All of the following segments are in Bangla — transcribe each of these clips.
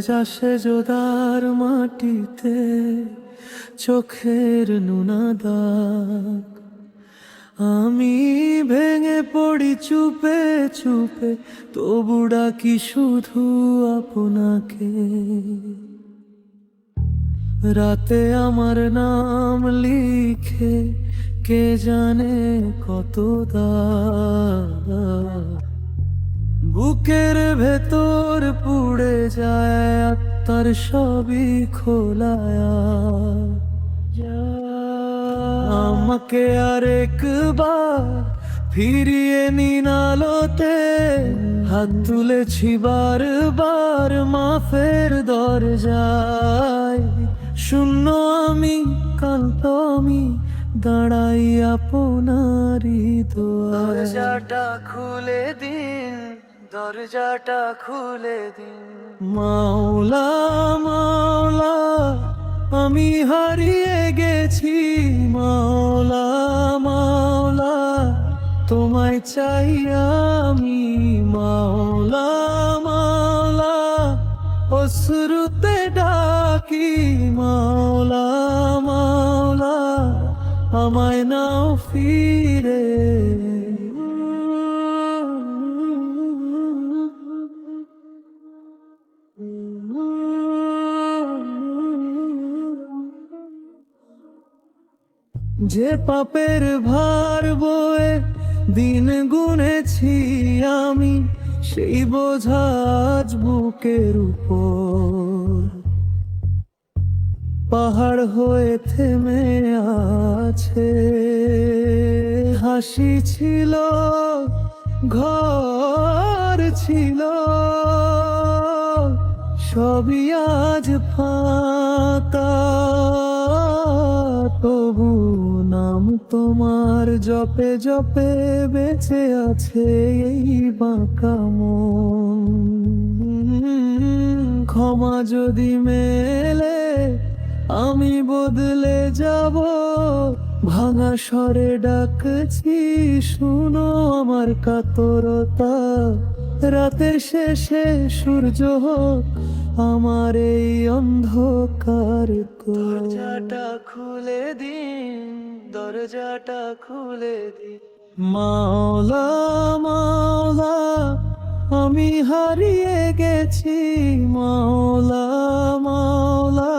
যাসে জোদার মাটিতে চোখের নুনা দাগ। আমি ভেঙে পড়ি চুপে চুপে, তবু ডাকি শুধু আপনাকে। রাতে আমার নাম লিখে কে জানে কত দাগ। বুকের ভেতর পুড়ে যায়, তার সবই খোলায়া। আমাকে আরেকবার ফিরিয়ে নিন আলোতে, হাত তুলেছি বারবার মাফের দরজায়। শূন্য আমি, ক্লান্ত আমি, দাঁড়াই আপনারই দুয়ারে। দরজাটা খুলে দিন, দরজাটা খুলে দিন। মাওলা মাওলা আমি হারিয়ে গেছি, মাওলা মাওলা তোমায় চাই আমি। মাওলা মাওলা অশ্রুতে ডাকি, মাওলা মাওলা আমায় নাও ফিরে। যে পাপের ভার বয়ে দিন গুনেছি আমি, সেই বোঝা আজ বুকের উপর পাহাড় হয়ে থেমে আছে। হাসি ছিল, ঘর ছিল, সবই আজ ফাঁকা। তবু নাম তোমার জপে জপে বেঁচে আছে এই বাঁকা মন। ক্ষমা যদি মেলে আমি বদলে যাব, ভাঙা স্বরে ডাকছি শুনো আমার কাতরতা। রাতের শেষে সূর্য হোক আমার এই অন্ধকার। দরজাটা খুলে দিন, দরজাটা খুলে দিন। মাওলা মাওলা আমি হারিয়ে গেছি, মাওলা মাওলা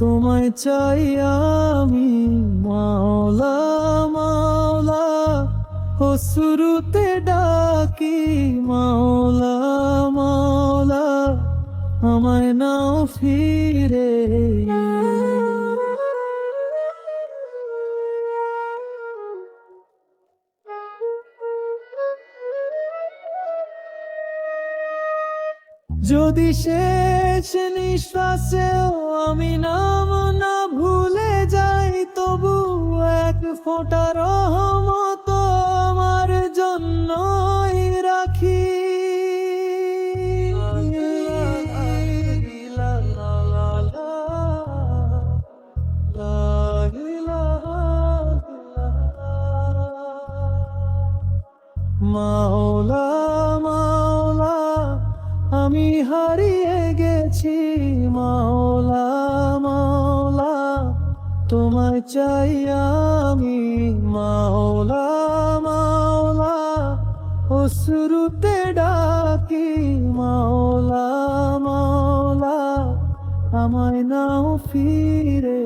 তোমায় চাই আমি। মাওলা মাওলা অশ্রুতে ডাকি, মাওলা মাওলা আমায় নাও ফিরে। যদি শেষ নিঃশ্বাসেও আমি নাম না ভুলে যাই, তবু এক ফোঁটা রহমত আমার জন্যই রাখি। মাওলা মাওলা আমি হারিয়ে গেছি, মাওলা মাওলা তোমায় চাই আমি। মাওলা মাওলা অশ্রুতে ডাকি, মাওলা মাওলা আমায় নাও ফিরে।